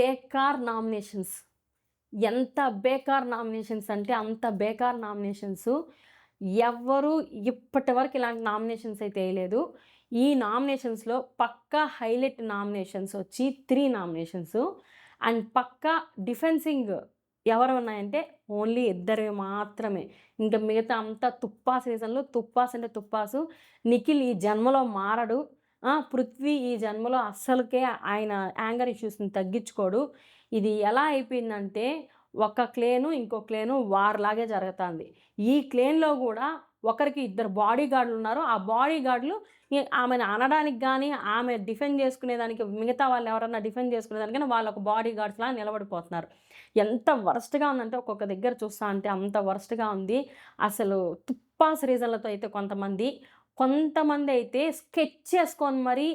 బేకార్ nominations. ఎంత బేకార్ nominations అంటే అంత బేకార్ నామినేషన్సు. ఎవ్వరు ఇప్పటివరకు ఇలాంటి నామినేషన్స్ అయితే ఎయలేదు. ఈ నామినేషన్స్‌లో పక్కా హైలైట్ నామినేషన్స్ వచ్చి 3 నామినేషన్సు. అండ్ పక్కా డిఫెన్సింగ్ ఎవరు ఉన్నాయంటే ఓన్లీ ఇద్దరివి మాత్రమే. ఇంక మిగతా అంతా తుప్పా సీజన్‌లు. తుప్పాస్ అంటే తుప్పాసు. నిఖిల్ ఈ జన్మలో మారడు. పృథ్వీ ఈ జన్మలో అస్సలకే ఆయన యాంగర్ ఇష్యూస్‌ని తగ్గించుకోడు. ఇది ఎలా అయిపోయిందంటే ఒక క్లేను, ఇంకో క్లేను వార్‌లాగే జరుగుతాంది. ఈ క్లేన్‌లో గూడా ఒకరికి ఇద్దరు బాడీ గార్డ్‌లున్నారు. ఆ బాడీ గార్డ్‌లు ఆమెని అనడానికి గానీ, ఆమె డిఫెండ్ చేసుకునేదానికి మిగతా వాళ్ళెవరన్నా డిఫెండ్ చేసుకునేదానికైనా వాళ్ళొక బాడీ గార్డ్స్‌లా నిలబడిపోతున్నారు. ఎంత వరస్ట్‌గా ఉందంటే ఒక్కొక్క దగ్గర చూస్తా ఉంటే అంత వరస్ట్‌గా ఉంది. అసలు తుప్పాస్ రీజన్‌లతో అయితే కొంతమందైతే స్కెచ్ చేసుకొని మరీ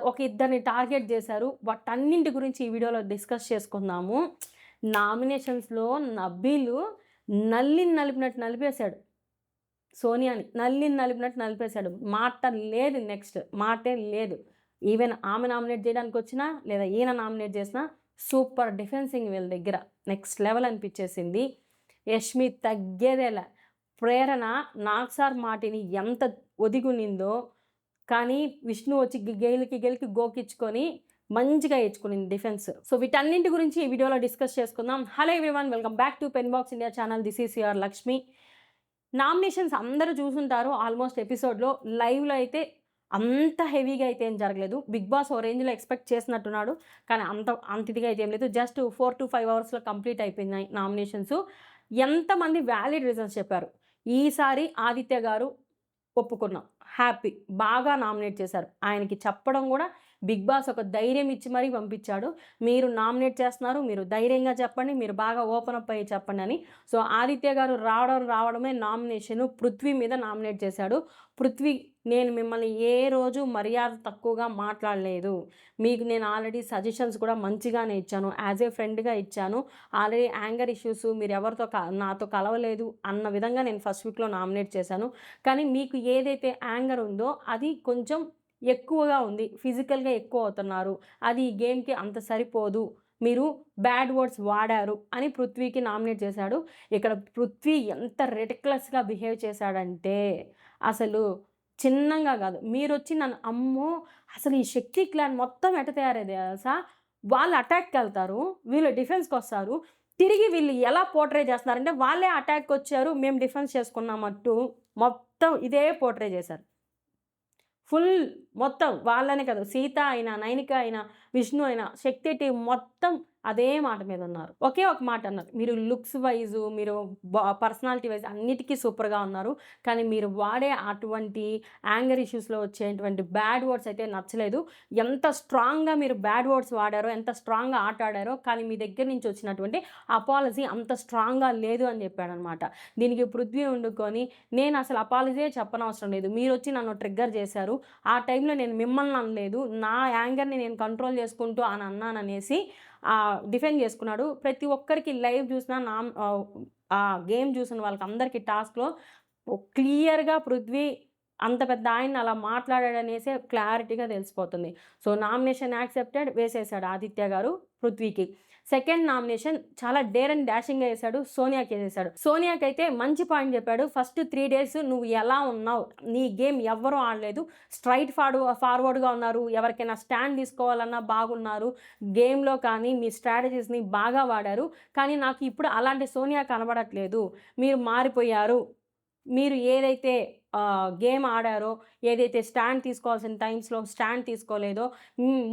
ఒక ఇద్దరిని టార్గెట్ జేశారు. వాటన్నింటి గురించి ఈ వీడియోలో డిస్కస్ చేసుకుందాము. నామినేషన్స్‌లో నబీలు నల్లిని నలిపినట్టు నలిపేశాడు సోనియాని. నల్లిని నలిపినట్టు నలిపేశాడు. మాట లేదు నెక్స్ట్. మాటే లేదు. ఈవెన్ ఆమె నామినేట్ జేయడానికొచ్చినా, లేదా ఈయన నామినేట్ చేసినా సూపర్ డిఫెన్సింగ్ వీళ్ళ దగ్గర. నెక్స్ట్ లెవెల్ అనిపిచ్చేసింది. యష్మి తగ్గేదేలా. ప్రేరణ నాగ్ సార్ మాటిని ఎంత ఒదిగునిందో, కానీ విష్ణు వచ్చి గెలికి గోకిచ్చుకొని మంచిగా ఇచ్చుకునింది డిఫెన్స్. సో వీటన్నింటి గురించి ఈ వీడియోలో డిస్కస్ చేసుకుందాం. Hello everyone, welcome back to pen box India channel. This is your Lakshmi. Nominations అందరూ చూసుంటారు ఆల్మోస్ట్ ఎపిసోడ్‌లో. లైవ్‌లో అయితే అంత హెవీగా అయితే ఏం జరగలేదు. బిగ్ బాస్ ఓ రేంజ్‌లో ఎక్స్‌పెక్ట్ చేసినట్టున్నాడు. కానీ అంత ఇదిగా అయితే ఏం లేదు. జస్ట్ 4-5 అవర్స్‌లో కంప్లీట్ అయిపోయినాయి నామినేషన్స్. ఎంతమంది వ్యాలిడ్ రీజన్స్ చెప్పారు. ఈసారి ఆదిత్య గారు ఒప్పుకున్నాం. హ్యాపీ. బాగా నామినేట్ చేశారు. ఆయనకి చెప్పడం గూడా బిగ్ బాస్ ఒక ధైర్యం ఇచ్చి మరీ పంపించాడు. మీరు నామినేట్ చేస్తున్నారు. మీరు ధైర్యంగా చెప్పండి. మీరు బాగా ఓపెన్ అప్ అయ్యి చెప్పండని. సో ఆదిత్య గారు రావడమే నామినేషను పృథ్వీ మీద నామినేట్ చేశాడు. పృథ్వీ, నేను మిమ్మల్ని ఏ రోజు మర్యాద తక్కువగా మాట్లాడలేదు. మీకు నేను ఆల్రెడీ సజెషన్స్ కూడా మంచిగానే ఇచ్చాను. యాజ్ ఏ ఫ్రెండ్‌గా ఇచ్చాను. ఆల్రెడీ యాంగర్ ఇష్యూస్ మీరు ఎవరితో నాతో కలవలేదు అన్న విధంగా నేను ఫస్ట్ వీక్‌లో నామినేట్ చేశాను. కానీ మీకు ఏదైతే యాంగర్ ఉందో అది కొంచెం ఎక్కువగా ఉంది. ఫిజికల్‌గా ఎక్కువ అవుతున్నారు. అది ఈ గేమ్‌కి అంత సరిపోదు. మీరు బ్యాడ్ వర్డ్స్ వాడారు అని పృథ్వీకి నామినేట్ చేశాడు. ఇక్కడ పృథ్వీ ఎంత రెడిక్యులస్‌గా బిహేవ్ చేశాడంటే అసలు చిన్నంగా గాదు. మీరొచ్చి నన్ను అమ్మో! అసలు ఈ శక్తి క్లాన్ మొత్తం ఎట్ట తయారైంది తెలుసా? వాళ్ళు అటాక్‌కెళ్తారు. వీళ్ళు డిఫెన్స్‌కొస్తారు. తిరిగి వీళ్ళు ఎలా పోర్ట్రే చేస్తున్నారంటే వాళ్ళే అటాక్‌కొచ్చారు. మేము డిఫెన్స్ చేసుకున్నామట్టు మొత్తం ఇదే పోర్ట్రే చేశారు. ఫుల్ మొత్తం వాళ్ళనే కాదు. సీత అయినా, నైనిక అయినా, విష్ణు అయినా, శక్తి టీమ్ మొత్తం అదే మాట మీద ఉన్నారు. ఒకే ఒక మాట అన్నారు. మీరు లుక్స్ వైజు, మీరు పర్సనాలిటీ వైజ్ అన్నిటికీ సూపర్‌గా ఉన్నారు. కానీ మీరు వాడే అటువంటి యాంగర్ ఇష్యూస్‌లో వచ్చేటువంటి బ్యాడ్ వర్డ్స్ అయితే నచ్చలేదు. ఎంత స్ట్రాంగ్‌గా మీరు బ్యాడ్ వర్డ్స్ వాడారో, ఎంత స్ట్రాంగ్‌గా ఆట ఆడారో, కానీ మీ దగ్గర నుంచి వచ్చినటువంటి అపాలజీ అంత స్ట్రాంగ్‌గా లేదు అని చెప్పాడనమాట. దీనికి పృథ్వీ వండుకొని నేను అసలు అపాలజీయే చెప్పనవసరం లేదు. మీరొచ్చి నన్ను ట్రిగ్గర్ చేశారు. ఆ టైంలో నేను మిమ్మల్ని అనలేదు. నా యాంగర్‌ని నేను కంట్రోల్ చేసుకుంటూ అని అన్నాననేసి డిఫెండ్ చేసుకున్నాడు. ప్రతి ఒక్కరికి లైవ్ చూసినా ఆ గేమ్ చూసిన వాళ్ళకందరికీ టాస్క్‌లో క్లియర్‌గా పృథ్వీ అంత పెద్ద ఆయన్ని అలా మాట్లాడాడనేసే క్లారిటీగా తెలిసిపోతుంది. సో నామినేషన్ యాక్సెప్టెడ్ వేసేసాడు ఆదిత్య గారు పృథ్వీకి. సెకండ్ నామినేషన్ చాలా డేర్ అండ్ డాషింగ్‌గా ఏసాడు. సోనియాకేసేసాడు. సోనియాకైతే మంచి పాయింట్ చెప్పాడు. ఫస్ట్ 3 డేస్ నువ్వు ఎలా ఉన్నావు? నీ గేమ్ ఎవ్వరూ ఆడలేదు. స్ట్రెయిట్ ఫార్వర్డ్‌గా ఉన్నారు. ఎవరికైనా స్టాండ్ తీసుకోవాలన్నా బాగున్నారు. గేమ్‌లో కానీ మీ స్ట్రాటజీస్‌ని బాగా వాడారు. కానీ నాకు ఇప్పుడు అలాంటి సోనియా కనబడట్లేదు. మీరు మారిపోయారు. మీరు ఏదైతే గేమ్ ఆడారో, ఏదైతే స్టాండ్ తీసుకోవాల్సిన టైమ్స్‌లో స్టాండ్ తీసుకోలేదో,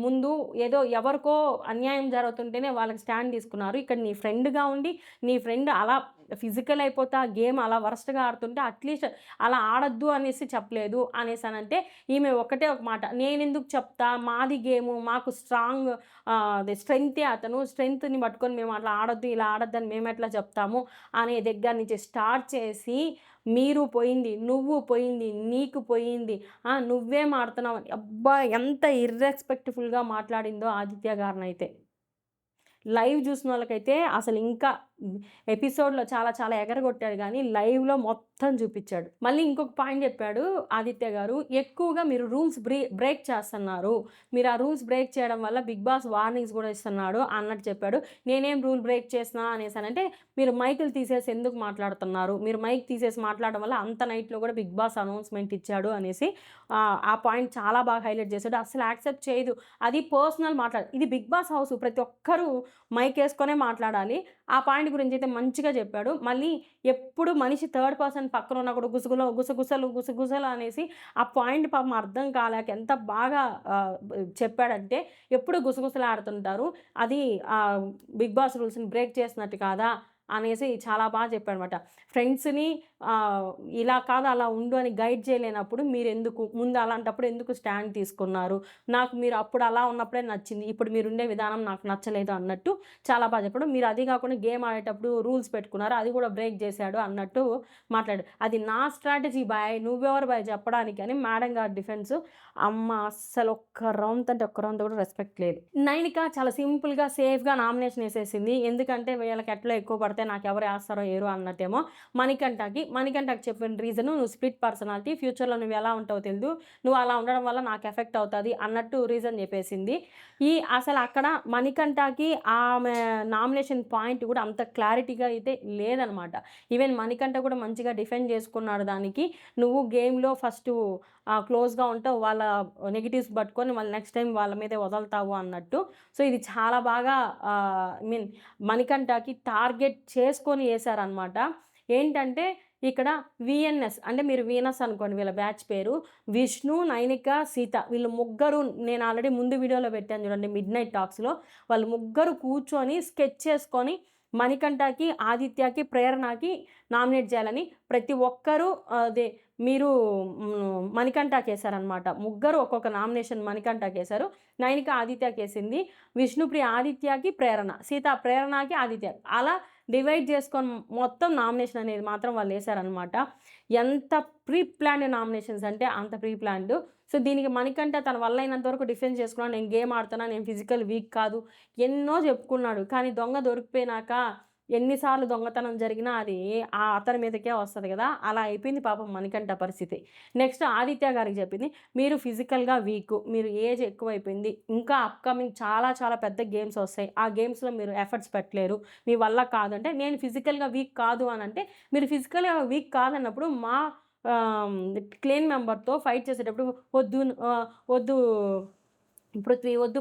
ముందు ఏదో ఎవరికో అన్యాయం జరుగుతుంటేనే వాళ్ళకి స్టాండ్ తీసుకున్నారు. ఇక్కడ నీ ఫ్రెండ్‌గా ఉండి, నీ ఫ్రెండ్ అలా ఫిజికల్ అయిపోతే ఆ గేమ్ అలా వరస్ట్‌గా ఆడుతుంటే అట్‌లీస్ట్ అలా ఆడొద్దు అనేసి చెప్పలేదు అనేసనంటే, ఈమె ఒకటే ఒక మాట, నేనెందుకు చెప్తా? మాది గేము. మాకు స్ట్రాంగ్ అదే స్ట్రెంగ్తే అతను. స్ట్రెంగ్త్‌ని పట్టుకొని మేము అట్లా ఆడొద్దు, ఇలా ఆడొద్దని మేమెట్లా చెప్తాము అనే దగ్గర నుంచి స్టార్ట్ చేసి మీరు పోయింది, నువ్వు పోయింది, నీకు పోయింది, నువ్వేం ఆడుతున్నావని అబ్బా! ఎంత ఇర్రెస్పెక్ట్‌ఫుల్‌గా మాట్లాడిందో ఆదిత్య గారినైతే. లైవ్ చూసినోళ్ళకైతే అసలు ఇంకా ఎపిసోడ్‌లో చాలా చాలా ఎగరగొట్టాడు గానీ, లైవ్‌లో మొత్తం చూపిచ్చాడు. మళ్ళీ ఇంకొక పాయింట్ చెప్పాడు ఆదిత్య గారు, ఎక్కువగా మీరు రూల్స్ బ్రేక్ చేస్తన్నారు. మీరు ఆ రూల్స్ బ్రేక్ చేయడం వల్ల బిగ్ బాస్ వార్నింగ్స్ గూడా ఇస్తున్నాడు అన్నట్టు చెప్పాడు. నేనేం రూల్ బ్రేక్ చేసినా అనేసనంటే, మీరు మైకులు తీసేసి ఎందుకు మాట్లాడుతున్నారు? మీరు మైక్ తీసేసి మాట్లాడడం వల్ల అంత నైట్‌లో గూడా బిగ్ బాస్ అనౌన్స్‌మెంట్ ఇచ్చాడు అనేసి ఆ పాయింట్ చాలా బాగా హైలైట్ చేశాడు. అస్సలు యాక్సెప్ట్ చేయదు. అది పర్సనల్ ఇది బిగ్ బాస్ హౌస్. ప్రతి ఒక్కరు మైకేసుకొనే మాట్లాడాలి. ఆ పాయింట్ గురించయితే మంచిగా చెప్పాడు. మళ్ళీ ఎప్పుడు మనిషి థర్డ్ పర్సన్ పక్కన ఉన్నా కూడా గుసగుసలు అనేసి ఆ పాయింట్ పాపం అర్థం కాలేక ఎంత బాగా చెప్పాడంటే, ఎప్పుడు గుసగుసలాడుతుంటారు. అది బిగ్ బాస్ రూల్స్‌ని బ్రేక్ చేసినట్టు కాదా అనేసి చాలా బాగా చెప్పాడనమాట. ఫ్రెండ్స్‌ని ఇలా కాదు అలా ఉండు అని గైడ్ చేయలేనప్పుడు మీరెందుకు ముందు అలాంటప్పుడు ఎందుకు స్టాండ్ తీసుకున్నారు? నాకు మీరు అప్పుడు అలా ఉన్నప్పుడే నచ్చింది. ఇప్పుడు మీరుండే విధానం నాకు నచ్చలేదు అన్నట్టు చాలా బాగా చెప్పాడు. మీరు అది కాకుండా గేమ్ ఆడేటప్పుడు రూల్స్ పెట్టుకున్నారు. అది కూడా బ్రేక్ చేశాడు అన్నట్టు మాట్లాడాడు. అది నా స్ట్రాటజీ బాయ్. నువ్వెవరు బాయ్ చెప్పడానికి అని మేడం గారి డిఫెన్స్. అమ్మ అస్సలు ఒక్క రౌండ్ అంటే ఒక్క రౌండ్ కూడా రెస్పెక్ట్ లేదు. నైనిక చాలా సింపుల్‌గా, సేఫ్‌గా నామినేషన్ ఏసేసింది. ఎందుకంటే వీళ్ళకి ఎట్లా ఎక్కువ పడితే నాకెవరు ఏస్తారో ఏరో అన్నట్టేమో మణికంఠకి చెప్పిన రీజను, నువ్వు స్ప్లిట్ పర్సనాలిటీ, ఫ్యూచర్‌లో నువ్వు ఎలా ఉంటావో తెలీదు. నువ్వు అలా ఉండడం వల్ల నాకు ఎఫెక్ట్ అవుతది అన్నట్టు రీజన్ చెప్పేసింది. అసలు అక్కడ మణికంఠకి ఆమె నామినేషన్ పాయింట్ కూడా అంత క్లారిటీగా అయితే లేదనమాట. ఈవెన్ మణికంఠ కూడా మంచిగా డిఫెండ్ చేసుకున్నాడు దానికి. నువ్వు గేమ్‌లో ఫస్టు క్లోజ్‌గా ఉంటావు. వాళ్ళ నెగెటివ్స్ పట్టుకొని మళ్ళీ నెక్స్ట్ టైమ్ వాళ్ళ మీదే వదులుతావు అన్నట్టు. సో, ఇది చాలా బాగా మణికంఠకి టార్గెట్ చేసుకొని ఏశారనమాట. ఏంటంటే ఇక్కడ వీఎన్ఎస్ అంటే మీరు వీనస్ అనుకోండి వీళ్ళ బ్యాచ్ పేరు. విష్ణు, నైనిక, సీత వీళ్ళు ముగ్గురు నేను ఆల్రెడీ ముందు వీడియోలో పెట్టాను చూడండి మిడ్‌నైట్ టాక్స్‌లో. వాళ్ళు ముగ్గురు కూర్చొని స్కెచ్ చేసుకొని మణికంఠకి, ఆదిత్యకి, ప్రేరణకి నామినేట్ చేయాలని ప్రతి ఒక్కరు మీరు మణికంఠకేశారనమాట. ముగ్గురు ఒక్కొక్క నామినేషన్ మణికంఠకేశారు. నైనిక ఆదిత్యకేసింది. విష్ణుప్రియ ఆదిత్యకి, ప్రేరణ. సీత ప్రేరణకి, ఆదిత్య. అలా డివైడ్ చేసుకొని మొత్తం నామినేషన్ అనేది మాత్రం వాళ్ళేశారనమాట. ఎంత ప్రీ ప్లాన్డ్ నామినేషన్స్ అంటే అంత ప్రీ ప్లాన్డ్. సో, దీనికి మణికంఠ తన వల్ల అయినంత వరకు డిఫెన్స్ చేసుకున్నాడు. నేను గేమ్ ఆడుతున్నా, నేను ఫిజికల్ వీక్ కాదు, ఎన్నో చెప్పుకున్నాడు. కానీ దొంగ దొరికిపోయినాక ఎన్ని సార్లు దొంగతనం జరిగినా అది అతని మీదకే వస్తది గదా! అలా అయిపోయింది పాపం మణికంఠ పరిస్థితి. నెక్స్ట్ ఆదిత్య గారికి చెప్పింది, మీరు ఫిజికల్‌గా వీకు. మీరు ఏజ్ ఎక్కువైపోయింది. ఇంకా అప్‌కమింగ్ చాలా చాలా పెద్ద గేమ్స్ ఒస్తాయి. ఆ గేమ్స్‌లో మీరు ఎఫర్ట్స్ పెట్టలేరు. మీ వల్ల కాదంటే, నేను ఫిజికల్‌గా వీక్ కాదు అనంటే, మీరు ఫిజికల్‌గా వీక్ కాదన్నప్పుడు మా క్లేన్ మెంబర్‌తో ఫైట్ చేసేటప్పుడు వద్దు వద్దు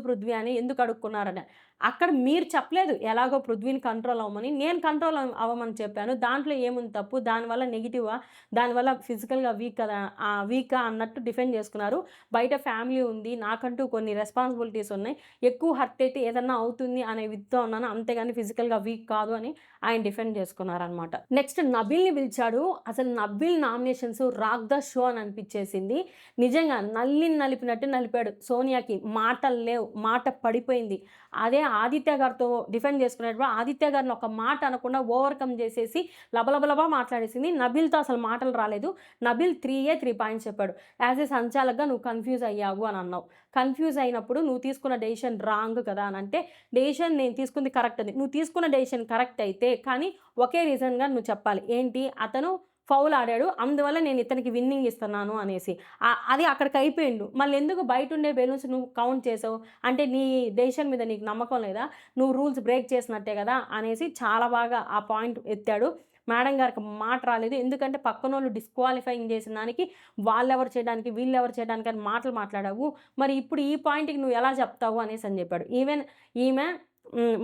పృథ్వీ అని ఎందుకు అడుక్కున్నారని. అక్కడ మీరు చెప్పలేదు ఎలాగో పృథ్వీని కంట్రోల్ అవ్వమని. నేను కంట్రోల్ అవ్వమని చెప్పాను. దాంట్లో ఏముంది తప్పు? దానివల్ల నెగెటివా? దానివల్ల ఫిజికల్‌గా వీక్ కదా! వీకా అన్నట్టు డిఫెండ్ చేసుకున్నారు. బయట ఫ్యామిలీ ఉంది. నాకంటూ కొన్ని రెస్పాన్సిబిలిటీస్ ఉన్నాయి. ఎక్కువ హర్ట్ అయితే ఏదన్నా అవుతుంది అనే విధితో ఉన్నాను. అంతేగాని ఫిజికల్‌గా వీక్ కాదు అని ఆయన డిఫెండ్ చేసుకున్నారనమాట. నెక్స్ట్ నబీల్‌ని పిలిచాడు. అసలు Nabeel nominations rock the show అని అనిపించేసింది. నిజంగా నల్లిని నలిపినట్టు నలిపాడు. సోనియాకి మాటలు లేవు. మాట పడిపోయింది. అదే ఆదిత్య గారితో డిఫెండ్ చేసుకునేటప్పుడు ఆదిత్య గారిని ఒక మాట అనకుండా ఓవర్‌కమ్ చేసేసి లబలబలబా మాట్లాడేసింది. నబీల్‌తో అసలు మాటలు రాలేదు. నబీల్ 3 పాయింట్స్ చెప్పాడు. యాస్ ఎ సంచాలక్‌గా నువ్వు కన్‌ఫ్యూజ్ అయ్యావు అని అన్నావు. కన్‌ఫ్యూజ్ అయినప్పుడు నువ్వు తీసుకున్న డెసిషన్ రాంగ్ కదా అనంటే, డెసిషన్ నేను తీసుకుంది కరెక్ట్ అది. నువ్వు తీసుకున్న డెసిషన్ కరెక్ట్ అయితే కానీ ఒకే రీజన్‌గా నువ్వు చెప్పాలి. ఏంటి? అతను ఫౌల్ ఆడాడు. అందువల్ల నేను ఇతనికి విన్నింగ్ ఇస్తున్నాను అనేసి. అది అక్కడికి అయిపోయిండు. మళ్ళెందుకు బయటుండే బెలూన్స్ నువ్వు కౌంట్ చేసావు? అంటే నీ డెసిషన్ మీద నీకు నమ్మకం లేదా? నువ్వు రూల్స్ బ్రేక్ చేసినట్టే గదా! అనేసి చాలా బాగా ఆ పాయింట్ ఎత్తాడు. మేడం గారికి మాట రాలేదు. ఎందుకంటే పక్కనోళ్ళు డిస్‌క్వాలిఫైయింగ్ చేసిన దానికి వాళ్ళెవరు చేయడానికి, వీళ్ళెవరు చేయడానికి అని మాటలు మాట్లాడావు. మరి ఇప్పుడు ఈ పాయింట్‌కి నువ్వు ఎలా చెప్తావు అనేసని చెప్పాడు. ఈమె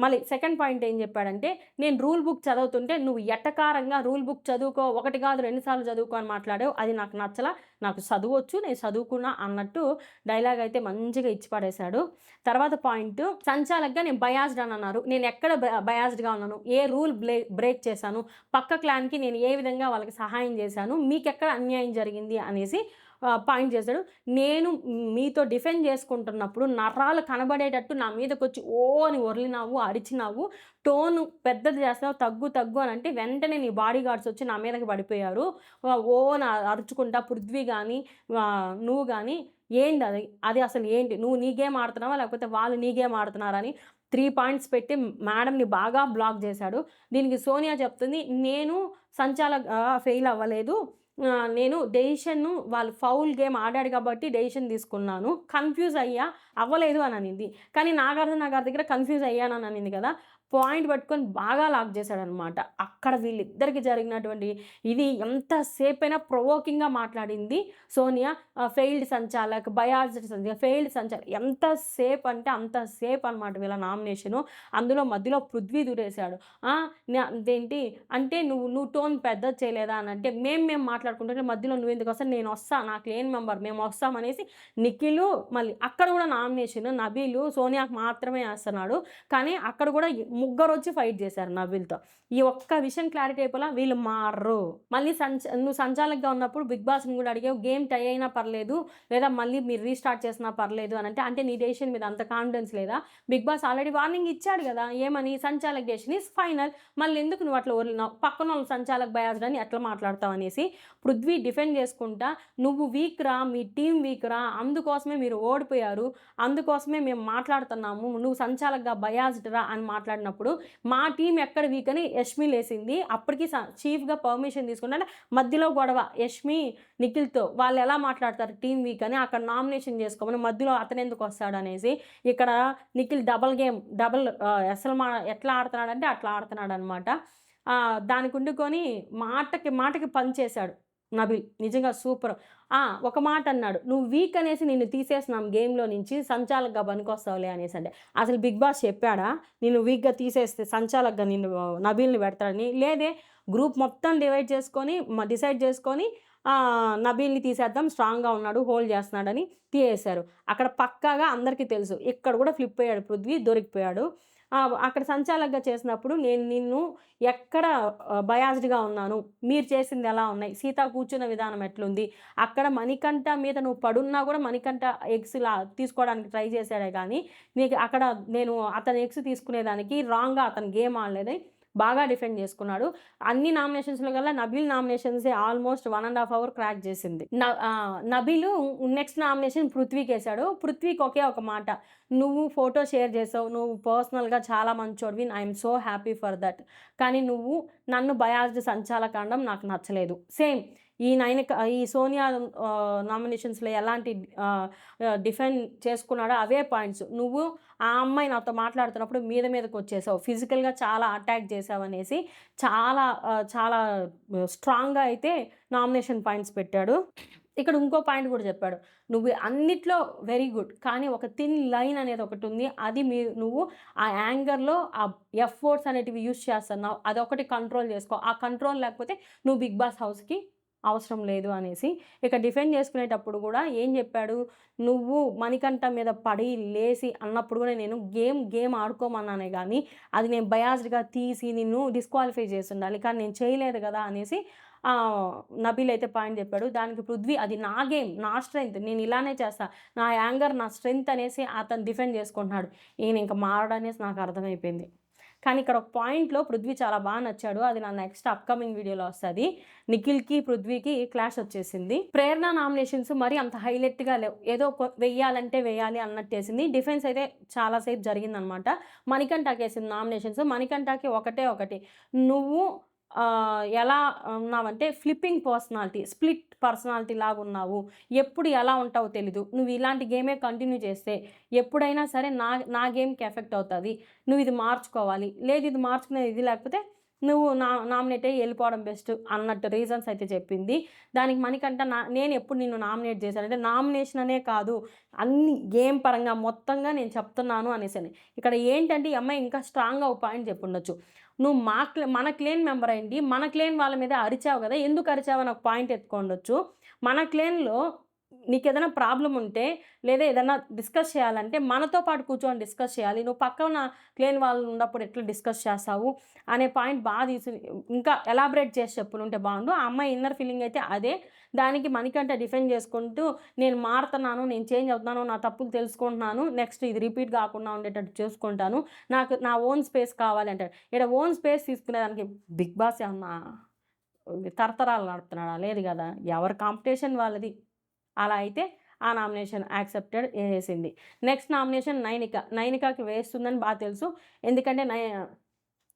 మళ్ళీ సెకండ్ పాయింట్ ఏం చెప్పాడంటే, నేను రూల్ బుక్ చదువుతుంటే నువ్వు ఎటకారంగా రూల్ బుక్ చదువుకో, ఒకటి కాదు 2 సార్లు చదువుకో అని మాట్లాడావు. అది నాకు నచ్చలా. నాకు చదువొచ్చు, నేను చదువుకున్నా అన్నట్టు డైలాగ్ అయితే మంచిగా ఇచ్చి పడేశాడు. తర్వాత పాయింట్ సంచాలక్‌గా నేను బయాస్డ్ అని అన్నారు. నేను ఎక్కడ బయాస్డ్‌గా ఉన్నాను? ఏ రూల్ బ్రేక్ చేశాను? పక్క క్లాన్‌కి నేను ఏ విధంగా వాళ్ళకి సహాయం చేశాను? మీకెక్కడ అన్యాయం జరిగింది అనేసి పాయింట్ చేశాడు. నేను మీతో డిఫెండ్ చేసుకుంటున్నప్పుడు నరాలు కనబడేటట్టు నా మీదకొచ్చి ఓ అని ఒర్లినావు, అరిచినావు. టోను పెద్దది చేస్తున్నావు తగ్గు అని అంటే వెంటనే నీ బాడీ గార్డ్స్ వచ్చి నా మీదకి పడిపోయారు. అరుచుకుంటా పృథ్వీ గాని, నువ్వు గాని ఏందది? అది అసలు ఏంటి? నువ్వు నీ గేమ్ ఆడుతున్నావా? లేకపోతే వాళ్ళు నీ గేమ్ ఆడుతున్నారా? అని 3 పాయింట్స్ పెట్టి మేడమ్‌ని బాగా బ్లాక్ చేశాడు. దీనికి సోనియా చెప్తుంది, నేను ఫెయిల్ అవ్వలేదు. నేను డెసిషన్‌ను వాళ్ళు ఫౌల్ గేమ్ ఆడాడు కాబట్టి డెసిషన్ తీసుకున్నాను. కన్‌ఫ్యూజ్ అయ్యా, అవ్వలేదు అని అనింది. కానీ నాగార్జున గారి దగ్గర కన్‌ఫ్యూజ్ అయ్యానని అనింది కదా! పాయింట్ పట్టుకొని బాగా లాక్ చేశాడనమాట. అక్కడ వీళ్ళిద్దరికి జరిగినటువంటి ఇది ఎంత సేపైనా ప్రొవోకింగ్‌గా మాట్లాడింది సోనియా. ఫెయిల్డ్ సంచాలక్, బయాస్డ్ సంచాలక్, ఫెయిల్డ్ సంచాలక్ ఎంత సేపు అంటే అంత సేపు అనమాట వీళ్ళ నామినేషను. అందులో మధ్యలో పృథ్వీ దూరేశాడు. అదేంటి అంటే నువ్వు టోన్ పెద్దది చేయలేదా అని అంటే, మేము మాట్లాడుకుంటుంటే మధ్యలో నువ్వెందుకొస్తావు? నేనొస్తా, నాకు లేని మెంబర్ మేమొస్తాం అనేసి నిఖిలు మళ్ళీ అక్కడ కూడా నామినేషన్ నబీలు సోనియాకి మాత్రమే ఏస్తన్నాడు. కానీ అక్కడ కూడా ముగ్గురొచ్చి ఫైట్ చేశారు నబీల్‌తో. ఈ ఒక్క విషయం క్లారిటీ అయిపోలా వీళ్ళు మారరు. మళ్ళీ నువ్వు సంచాలకుగా ఉన్నప్పుడు బిగ్ బాస్‌ని కూడా అడిగావు, గేమ్ టై అయినా పర్లేదు, లేదా మళ్ళీ మీరు రీస్టార్ట్ చేసినా పర్లేదు అని అంటే నీ డెసిషన్ మీద అంత కాన్ఫిడెన్స్ లేదా? బిగ్ బాస్ ఆల్రెడీ వార్నింగ్ ఇచ్చాడు కదా! ఏమని? సంచాలక్ డెసిషన్ ఈస్ ఫైనల్. మళ్ళీ ఎందుకు నువ్వు అట్లా వదిలినావు? పక్కనోళ్ళు సంచాలక్ బయాస్డ్ అని ఎట్లా మాట్లాడతావు అనేసి పృథ్వీ డిఫెండ్ చేసుకుంటా, నువ్వు వీక్ రా, మీ టీమ్ వీక్ రా, అందుకోసమే మీరు ఓడిపోయారు, అందుకోసమే మేము మాట్లాడుతున్నాము, నువ్వు సంచాలక్‌గా బయాస్డ్ రా అని మాట్లాడినప్పుడు మా టీం ఎక్కడ వీక్ అని యష్మి లేసింది. అప్పటికి చీఫ్‌గా పర్మిషన్ తీసుకుంటే మధ్యలో గొడవ యష్మి, నిఖిల్‌తో. వాళ్ళు ఎలా మాట్లాడతారు టీమ్ వీక్ అని అక్కడ నామినేషన్ చేసుకోమని మధ్యలో అతనెందుకు వస్తాడనేసి ఇక్కడ నిఖిల్ అసలు ఎట్లా ఆడుతున్నాడంటే అట్లా ఆడుతున్నాడనమాట. దానికి ఉండుకొని మాటకి పంచేశాడు నబీల్. నిజంగా సూపర్. ఒక మాట అన్నాడు, "నువ్వు వీక్ అనేసి నిన్ను తీసేసినాం గేమ్‌లో నుంచి, సంచాలకుగా పనికొస్తావులే" అనేసి అంటే. అసలు బిగ్ బాస్ చెప్పాడా? నిన్ను వీక్‌గా తీసేస్తే సంచాలకుగా నిన్ను నబీల్‌ని పెడతాడని? లేదే. గ్రూప్ మొత్తం డిసైడ్ చేసుకొని నబీల్‌ని తీసేద్దాం, స్ట్రాంగ్‌గా ఉన్నాడు, హోల్డ్ చేస్తున్నాడని తీసేశారు. అక్కడ పక్కాగా అందరికీ తెలుసు. ఇక్కడ కూడా ఫ్లిప్ అయ్యాడు పృథ్వీ, దొరికిపోయాడు. అక్కడ సంచాలకుగా చేసినప్పుడు నేను నిన్ను ఎక్కడ బయాస్డ్‌గా ఉన్నాను, మీరు చేసింది ఎలా ఉన్నాయి, సీత కూర్చున్న విధానం ఎట్లుంది, అక్కడ మణికంఠ మీద నువ్వు పడున్నా కూడా మణికంఠ ఎగ్స్‌లా తీసుకోవడానికి ట్రై చేశాడే కానీ నీకు అక్కడ నేను అతని ఎగ్స్ తీసుకునేదానికి రాంగ్‌గా అతను గేమ్ ఆడలేదని బాగా డిఫెండ్ చేసుకున్నాడు. అన్ని నామినేషన్స్‌లో కల్లా నబీల్ నామినేషన్సే ఆల్మోస్ట్ 1½ అవర్ క్రాక్ చేసింది. Nabeel next nomination పృథ్వీకేశాడు. పృథ్వీకి ఒకే ఒక మాట, "నువ్వు ఫోటో షేర్ చేసావు, నువ్వు పర్సనల్‌గా చాలా మంచోడివి, I'm so happy for that. కానీ నువ్వు నన్ను బయాస్డ్ సంచాలకండం నాకు నచ్చలేదు." సేమ్ ఈ సోనియా నామినేషన్స్‌లో ఎలాంటి డిఫెండ్ చేసుకున్నాడో అవే పాయింట్స్. నువ్వు ఆ అమ్మాయి నాతో మాట్లాడుతున్నప్పుడు మీదకొచ్చేసావు, ఫిజికల్‌గా చాలా అటాక్ చేశావనేసి చాలా స్ట్రాంగ్‌గా అయితే నామినేషన్ పాయింట్స్ పెట్టాడు. ఇక్కడ ఇంకో పాయింట్ కూడా చెప్పాడు. "నువ్వు అన్నిట్లో వెరీ గుడ్. కానీ ఒక థిన్ లైన్ అనేది ఒకటుంది. అది నువ్వు ఆ యాంగర్‌లో ఆ ఎఫ్ వర్డ్స్ అనేటివి యూజ్ చేస్తున్నావు. అదొకటి కంట్రోల్ చేసుకో. ఆ కంట్రోల్ లేకపోతే నువ్వు బిగ్ బాస్ హౌస్‌కి అవసరం లేదు" అనేసి ఇక డిఫెండ్ చేసుకునేటప్పుడు కూడా ఏం చెప్పాడు, "నువ్వు మణికంఠ మీద పడి లేసి అన్నప్పుడు కూడా నేను గేమ్ ఆడుకోమన్నానే కానీ అది నేను బయాస్డ్‌గా తీసి నిన్ను డిస్‌క్వాలిఫై చేసుండాలి. కానీ నేను చేయలేదు కదా" అనేసి నబీల్ అయితే పాయింట్ చెప్పాడు. దానికి పృథ్వీ, "అది నా గేమ్, నా స్ట్రెంగ్త్, నేను ఇలానే చేస్తా, నా యాంగర్ నా స్ట్రెంగ్త్" అనేసి అతను డిఫెండ్ చేసుకుంటున్నాడు. ఈయన ఇంక మారడనేసి నాకు అర్థమైపోయింది. కానీ ఇక్కడ ఒక పాయింట్‌లో పృథ్వీ చాలా బాగా నచ్చాడు. అది నా నెక్స్ట్ అప్‌కమింగ్ వీడియోలో వస్తది. నిఖిల్‌కి, పృథ్వీకి క్లాష్ వచ్చేసింది. ప్రేరణ నామినేషన్స్ మరి అంత హైలైట్‌గా లేవు. ఏదో వెయ్యాలంటే వెయ్యాలి అన్నట్టేసింది. డిఫెన్స్ అయితే చాలా సేపు జరిగిందనమాట. మణికంఠకేసింది నామినేషన్స్. మణికంఠకి ఒకటి, "నువ్వు ఎలా ఉన్నావంటే ఫ్లిప్పింగ్ పర్సనాలిటీ, స్ప్లిట్ పర్సనాలిటీ లాగున్నావు. ఎప్పుడు ఎలా ఉంటావో తెలీదు. నువ్వు ఇలాంటి గేమే కంటిన్యూ చేస్తే ఎప్పుడైనా సరే నా గేమ్‌కి ఎఫెక్ట్ అవుతది. నువ్వు ఇది మార్చుకోవాలి. లేదు ఇది మార్చుకునేది ఇది లేకపోతే నువ్వు నామినేట్ అయ్యి వెళ్ళిపోవడం బెస్ట్" అన్నట్టు రీజన్స్ అయితే చెప్పింది. దానికి మణికంఠ, నేను ఎప్పుడు నిన్ను నామినేట్ చేశానంటే నామినేషన్ అనే కాదు, అన్ని గేమ్ పరంగా మొత్తంగా నేను చెప్తున్నాను అనేసని. ఇక్కడ ఏంటంటే ఈ అమ్మాయి ఇంకా స్ట్రాంగ్‌గా ఒక పాయింట్ చెప్పుండొచ్చు. "నువ్వు మన క్లేన్ మెంబర్ అయ్యుండి మన క్లేన్ వాళ్ళ మీద అరిచావు కదా! ఎందుకు అరిచావు" అని ఒక పాయింట్ ఎత్తుకోండొచ్చు. మన క్లేన్‌లో నీకేదైనా ప్రాబ్లమ్ ఉంటే, లేదా ఏదన్నా డిస్కస్ చేయాలంటే మనతో పాటు కూర్చొని డిస్కస్ చేయాలి. నువ్వు పక్కన లేని వాళ్ళు ఉన్నప్పుడు ఎట్లా డిస్కస్ చేస్తావు అనే పాయింట్ ఇంకా ఎలాబరేట్ చేసి చెప్పునుంటే బావుండు. ఆ అమ్మాయి ఇన్నర్ ఫీలింగ్ అయితే అదే. దానికి మణికంఠ డిఫెండ్ చేసుకుంటూ నేను మారుతున్నాను, నేను చేంజ్ అవుతున్నాను, నా తప్పులు తెలుసుకుంటున్నాను, నెక్స్ట్ ఇది రిపీట్ కాకుండా ఉండేటట్టు చూసుకుంటాను, నాకు నా ఓన్ స్పేస్ కావాలి అంటాడు. ఈడ ఓన్ స్పేస్ తీసుకునేదానికి బిగ్ బాస్ ఏమన్నా తరతరాలు నడుపుతున్నాడా? లేదు గదా! ఎవరి కాంపిటీషన్ వాళ్ళది. అలా అయితే ఆ నామినేషన్ యాక్సెప్టెడ్ ఏసేసింది. Next nomination Nainika. నైనికకి వేస్తుందని తెలుసు. ఎందుకంటే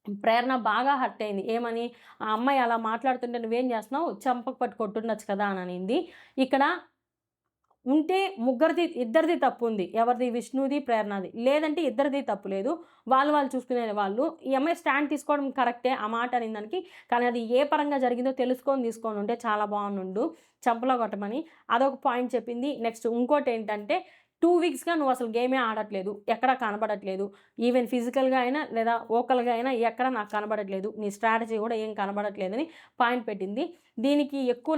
ప్రేరణ బాగా హర్ట్ అయింది. ఏమని? ఆ అమ్మాయి అలా మాట్లాడుతుంటే నువ్వేం చేస్తున్నావు? చెంపకు పట్టి కొట్టుండొచ్చు కదా అని అనింది. ఇక్కడ ఉంటే ఇద్దరిది తప్పుంది. ఎవరిది? విష్ణుది, ప్రేరణది. లేదంటే ఇద్దరిది తప్పు లేదు. వాళ్ళు చూసుకునే వాళ్ళు. ఈ అమ్మాయి స్టాండ్ తీసుకోవడం కరెక్టే ఆ మాట అనిందానికి. కానీ అది ఏ పరంగా జరిగిందో తీసుకొనుంటే చాలా బావుండుండు. చెంపలో కొట్టమని. అదొక పాయింట్ చెప్పింది. నెక్స్ట్ ఇంకోటేంటంటే 2 వీక్స్‌గా నువ్వసలు గేమే ఆడట్లేదు. ఎక్కడ కనబడట్లేదు. ఈవెన్ ఫిజికల్‌గా అయినా లేదా వోకల్‌గా అయినా ఎక్కడ నాకు కనబడట్లేదు. నీ స్ట్రాటజీ గూడా ఏం కనబడట్లేదని పాయింట్ పెట్టింది. దీనికి ఎక్కువ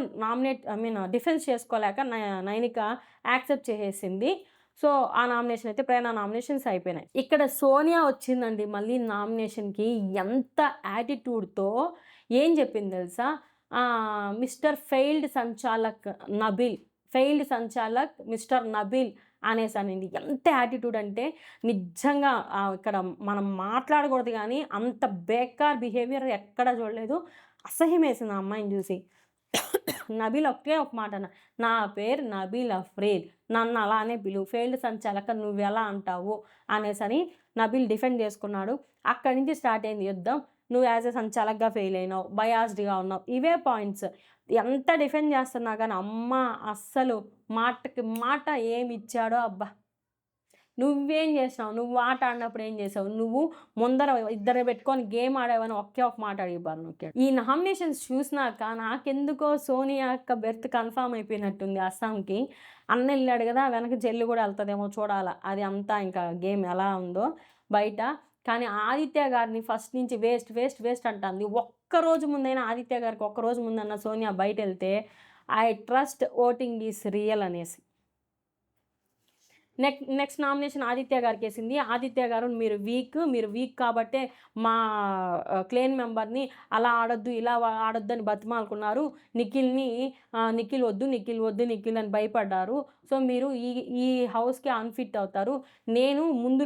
డిఫెన్స్ చేసుకోలేక నైనిక యాక్సెప్ట్ చేసేసింది. సో, ఆ నామినేషన్ అయితే ప్రేరణ నామినేషన్స్ అయిపోయినాయి. ఇక్కడ సోనియా వచ్చిందండి మళ్ళీ నామినేషన్‌కి. ఎంత యాటిట్యూడ్‌తో ఏం చెప్పింది తెలుసా? Mister failed sanchalak Nabeel. Failed sanchalak mister Nabeel అనేసనింది. ఎంత యాటిట్యూడ్ అంటే నిజంగా ఇక్కడ మనం మాట్లాడకూడదు గానీ అంత బేకార్ బిహేవియర్ ఎక్కడ చూడలేదు. అసహ్యమేసింది ఆ అమ్మాయిని చూసి. నబీల్ ఒకే ఒక మాట అన్న. నా పేరు నబీల్ అఫ్రీద్. నన్ను అలానే పిలువు. ఫెయిల్డ్ సంచాలక నువ్వెలా అంటావు అనేసని నబీల్ డిఫెండ్ చేసుకున్నాడు. అక్కడి నుంచి స్టార్ట్ అయింది యుద్ధం. నువ్వు యాజ్ ఎ సంచాలక్‌గా ఫెయిల్ అయినావు. బయాస్డ్‌గా ఉన్నావు. ఇవే పాయింట్స్. ఎంత డిఫెండ్ చేస్తున్నా గానీ అమ్మ అస్సలు మాటకి మాట ఏమిచ్చాడో అబ్బా! నువ్వేం చేసినావు? నువ్వు ఆట ఆడినప్పుడు ఏం చేసావు? నువ్వు ముందర ఇద్దరిని పెట్టుకొని గేమ్ ఆడావని ఒకే ఒక మాట అడిగి నొక్కాడు. ఈ నామినేషన్స్ చూసినాక నాకెందుకో సోనియా యొక్క బెర్త్ కన్ఫర్మ్ అయిపోయినట్టుంది అస్సాంకి. అన్న ఎళ్ళాడు గదా! వెనక చెల్లి గూడా ఎళ్తదేమో చూడాల. అది అంతా ఇంకా గేమ్ ఎలా ఉందో బయట. కానీ ఆదిత్య గారిని ఫస్ట్ నుంచి వేస్ట్ అంటాంది. ఒక్కరోజు ముందైనా ఆదిత్య గారికి ఒక్కరోజు ముందన్నా సోనియా బయటెళ్తే I trust voting is real అనేసి. నెక్స్ట్ నామినేషన్ ఆదిత్య గారికేసింది. ఆదిత్య గారు మీరు వీక్ కాబట్టే మా క్లేన్ మెంబర్‌ని అలా ఆడొద్దు, ఇలా ఆడొద్దు అని బతిమాలుకున్నారు. నిఖిల్ వద్దు అని భయపడ్డారు. సో, మీరు ఈ హౌస్‌కి అన్‌ఫిట్ అవుతారు. నేను ముందు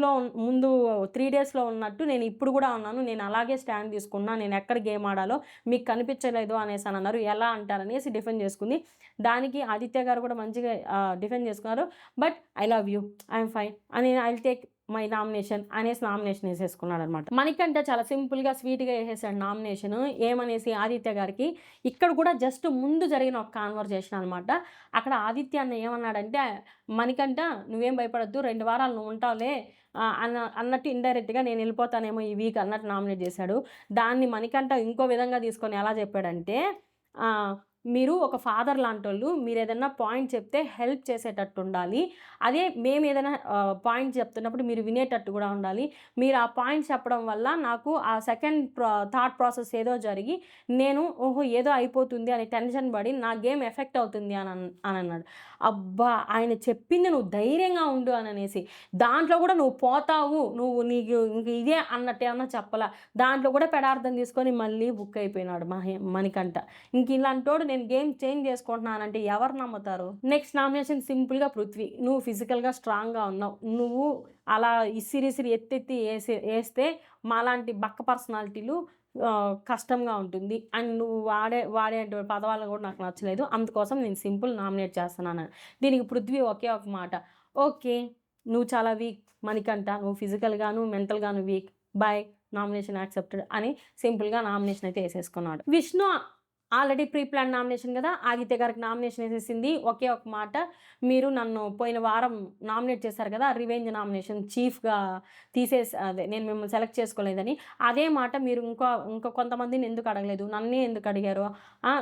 3 డేస్‌లో ఉన్నట్టు నేను ఇప్పుడు గూడా ఉన్నాను. నేను అలాగే స్టాండ్ తీసుకున్నా. నేను ఎక్కడ గేమ్ ఆడాలో మీకు కనిపించలేదు అనేసనన్నారు. ఎలా అంటారనేసి డిఫెండ్ చేసుకుంది. దానికి ఆదిత్య గారు కూడా మంచిగా డిఫెండ్ చేసుకున్నారు. But I love you. I'm fine అని ఐల్ టేక్ మై నామినేషన్ అనేసి నామినేషన్ ఏసేసుకున్నాడనమాట. మణికంఠ చాలా సింపుల్‌గా, స్వీట్‌గా ఏసేసాడు నామినేషన్. ఏమనేసి ఆదిత్య గారికి. ఇక్కడ కూడా జస్ట్ ముందు జరిగిన ఒక కాన్వర్జేషన్ అనమాట. అక్కడ ఆదిత్య అన్న ఏమన్నాడంటే, మణికంఠ నువ్వేం భయపడొద్దు 2 వారాలు నువ్వు ఉంటావులే అన్నట్టు ఇండైరెక్ట్‌గా నేను ఎళ్ళిపోతానేమో ఈ వీక్ అన్నట్టు నామినేట్ చేశాడు. దాన్ని మణికంఠ ఇంకో విధంగా తీసుకొని ఎలా చెప్పాడంటే మీరు ఒక ఫాదర్ లాంటోళ్ళు. మీరేదన్నా పాయింట్ చెప్తే హెల్ప్ చేసేటట్టు ఉండాలి. అదే మేమేదైనా పాయింట్ చెప్తున్నప్పుడు మీరు వినేటట్టు గూడా ఉండాలి. మీరు ఆ పాయింట్ చెప్పడం వల్ల నాకు ఆ సెకండ్ థాట్ ప్రాసెస్ ఏదో జరిగి నేను ఓహో! ఏదో అయిపోతుంది అని టెన్షన్ పడి నా గేమ్ ఎఫెక్ట్ అవుతుంది అనన్నాడు. అబ్బా! ఆయన చెప్పింది నువ్వు ధైర్యంగా ఉండు అననేసి. దాంట్లో గూడా నువ్వు పోతావు. నీకు ఇంక ఇదే అన్నట్టు ఏమన్నా చెప్పలా. దాంట్లో కూడా పెడార్థం తీసుకొని మళ్ళీ బుక్ అయిపోయినాడు మణికంఠ. ఇలాంటోడు నేను గేమ్ చేంజ్ చేసుకుంటున్నానంటే ఎవరు నమ్ముతారు? నెక్స్ట్ నామినేషన్ సింపుల్‌గా పృథ్వీ. నువ్వు ఫిజికల్‌గా స్ట్రాంగ్‌గా ఉన్నావు. నువ్వు అలా ఇసిరిసిరి ఎత్తెత్తి ఏస్తే మాలాంటి బక్క పర్సనాలిటీలు కష్టంగా ఉంటుంది. అండ్ నువ్వు వాడే పదవాళ్ళు కూడా నాకు నచ్చలేదు. అందుకోసం నేను సింపుల్ నామినేట్ చేస్తున్నాను. దీనికి పృథ్వీ ఒకే ఒక మాట. ఓకే. నువ్వు చాలా వీక్ మణికంఠ. నువ్వు ఫిజికల్‌గాను, మెంటల్‌గాను వీక్. బై. నామినేషన్ యాక్సెప్టెడ్ అని సింపుల్‌గా నామినేషన్ అయితే ఏసేసుకున్నాడు. Vishnu already pre plan nomination గదా! ఆదిత్య గారికి నామినేషన్ ఏసేసింది. ఒకే ఒక మాట. మీరు నన్ను పోయిన వారం నామినేట్ చేశారు గదా! రివెంజ్ నామినేషన్ చీఫ్‌గా అదే నేను మిమ్మల్ని సెలెక్ట్ చేసుకోలేదని. అదే మాట మీరు ఇంకా కొంతమందిని ఎందుకు అడగలేదు? నన్నే ఎందుకు అడిగారు?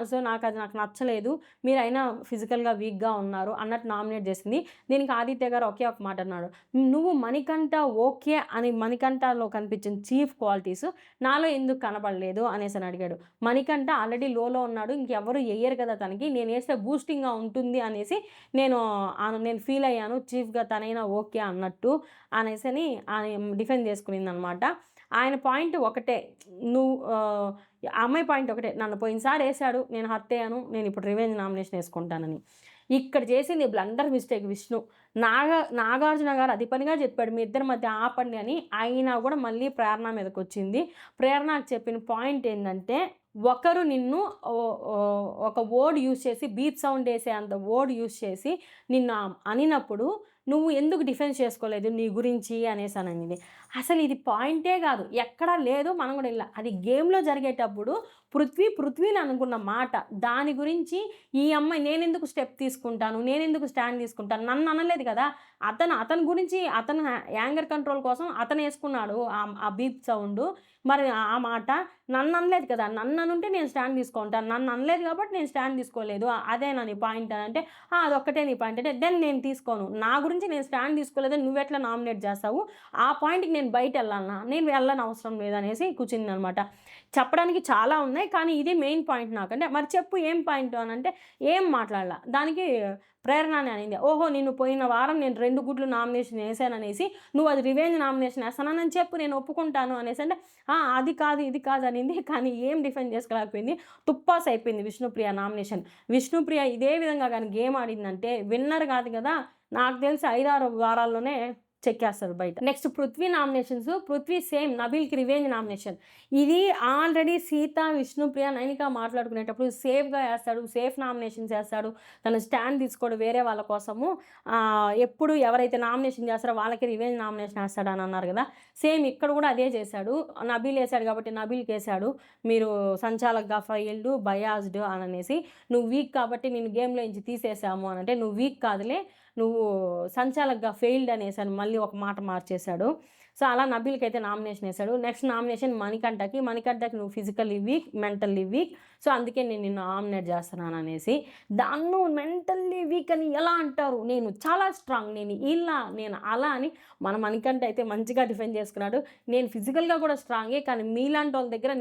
సో, నాకు నచ్చలేదు. మీరైనా ఫిజికల్‌గా వీక్‌గా ఉన్నారు అన్నట్టు నామినేట్ చేసింది. దీనికి ఆదిత్య గారు ఒకే ఒక మాట అన్నాడు. నువ్వు మణికంఠ ఓకే అని మణికంఠలో కనిపించిన చీఫ్ క్వాలిటీస్ నాలో ఎందుకు కనబడలేదు అనేసని అడిగాడు. మణికంఠ ఆల్రెడీ లోలో ఫామ్‌లో ఉన్నాడు. ఇంకెవరు ఎయ్యరు కదా తనకి. నేనేస్తే బూస్టింగ్‌గా ఉంటుంది అనేసి నేను నేను ఫీల్ అయ్యాను. చీఫ్‌గా తనైనా ఓకే అన్నట్టు అనేసని డిఫెండ్ చేసుకునిందనమాట. ఆయన పాయింట్ ఒకటే. నువ్వు ఆ అమ్మాయి పాయింట్ ఒకటే. నన్ను పోయినసారి ఏసాడు. నేను హర్ట్ అయ్యాను. నేనిప్పుడు రివెంజ్ నామినేషన్ ఏసుకుంటానని. ఇక్కడ చేసింది బ్లండర్ మిస్టేక్ విష్ణు. నాగార్జున గారు అది పనిగా చెప్పాడు. మీ ఇద్దరి మధ్య ఆపండి అని. అయినా గూడా మళ్ళీ ప్రేరణ మీదకొచ్చింది. ప్రేరణకి చెప్పిన పాయింట్ ఏందంటే, ఒకరు నిన్ను ఒక వర్డ్ యూజ్ చేసి బీప్ సౌండ్ ఏసే అంత వర్డ్ యూజ్ చేసి నిన్ను అనినప్పుడు నువ్వు ఎందుకు డిఫెన్స్ చేసుకోలేదు నీ గురించి అనేసననింది. అసలు ఇది పాయింటే గాదు. ఎక్కడా లేదు. మనం గూడా ఇనల. అది గేమ్‌లో జరిగేటప్పుడు పృథ్వీని అనుకున్న మాట. దాని గురించి ఈ అమ్మాయి నేనెందుకు స్టెప్ తీసుకుంటాను? నేనెందుకు స్టాండ్ తీసుకుంటాను? నన్ననలేదు కదా! అతని గురించి యాంగర్ కంట్రోల్ కోసం అతనేసుకున్నాడు ఆ బీప్ సౌండు. మరి ఆ మాట నన్ననలేదు కదా! నన్ననుంటే నేను స్టాండ్ తీసుకుంటాను. నన్ననలేదు కాబట్టి నేను స్టాండ్ తీసుకోలేదు. అదేనా నీ పాయింట్ అనంటే, అదొక్కటే నీ పాయింట్ అంటే, దెన్ నేను తీసుకోను. నా గురించి నేను స్టాండ్ తీసుకోలేదని నువ్వెట్లా నామినేట్ చేస్తావు? ఆ పాయింట్‌కి నేను బయటెళ్ళాలనా? నేను వెళ్ళనవసరం లేదనేసి కూర్చుందనమాట. చెప్పడానికి చాలా ఉన్నాయి. కానీ ఇది మెయిన్ పాయింట్ నాకంటే, మరి చెప్పు ఏం పాయింటు అనంటే, ఏం మాట్లాడలా. దానికి ప్రేరణ అని అనింది. ఓహో! నిన్ను పోయిన వారం నేను 2 గుడ్లు నామినేషన్ ఏసాననేసి, నువ్వు అది రివెంజ్ నామినేషన్ ఏస్తానని చెప్పు నేను ఒప్పుకుంటాను అనేసంటే, అది కాదు, ఇది కాదు అనింది. కానీ ఏం డిఫెండ్ చేసుకోలేకపోయింది. తుప్పాస్ అయిపోయింది విష్ణుప్రియ నామినేషన్. విష్ణుప్రియ ఇదే విధంగా గాని గేమ్ ఆడిందంటే విన్నర్ కాదు కదా! నాకు తెలిసి 5, 6 వారాల్లోనే చెక్కేస్తారు బయట. Next Prithvi nominations. Prithvi same నబీల్‌కి రివెంజ్ నామినేషన్. ఇది ఆల్రెడీ సీత, విష్ణుప్రియ, నైనిక మాట్లాడుకునేటప్పుడు సేఫ్‌గా ఏస్తాడు. Safe nominations ఏస్తాడు. తను స్టాండ్ తీసుకోడు వేరే వాళ్ళ కోసము. ఎప్పుడు ఎవరైతే నామినేషన్ చేస్తారో వాళ్ళకి రివెంజ్ నామినేషన్ ఏస్తాడని అన్నారు కదా! సేమ్ ఇక్కడ కూడా అదే చేశాడు. నబీల్ ఏసాడు కాబట్టి నబీల్‌కేసాడు. మీరు సంచాలక్‌గా ఫెయిల్డ్, బయాస్డ్ అననేసి. నువ్వు వీక్ కాబట్టి నిన్ను గేమ్‌లో నుంచి తీసేసాము అనంటే, నువ్వు వీక్ కాదులే నువ్వు సంచాలక్‌గా ఫెయిల్డ్ అనేసని మళ్ళీ ఒక మాట మార్చేశాడు. సో, అలా నబీల్‌కైతే నామినేషన్ ఏసాడు. నెక్స్ట్ నామినేషన్ మణికంఠకి. మణికంఠకి నువ్వు ఫిజికల్లీ వీక్, మెంటల్లీ వీక్. సో, అందుకే నేను నిన్ను నామినేట్ చేస్తున్నాననేసి. దాన్ను మెంటల్లీ వీక్ అని ఎలా అంటారు? నేను చాలా స్ట్రాంగ్. నేను ఇలా, నేను అలా అని మన మణికంఠ అయితే మంచిగా డిఫెండ్ చేసుకున్నాడు. నేను ఫిజికల్‌గా కూడా స్ట్రాంగే. కానీ మీలాంటోళ్ళ దగ్గర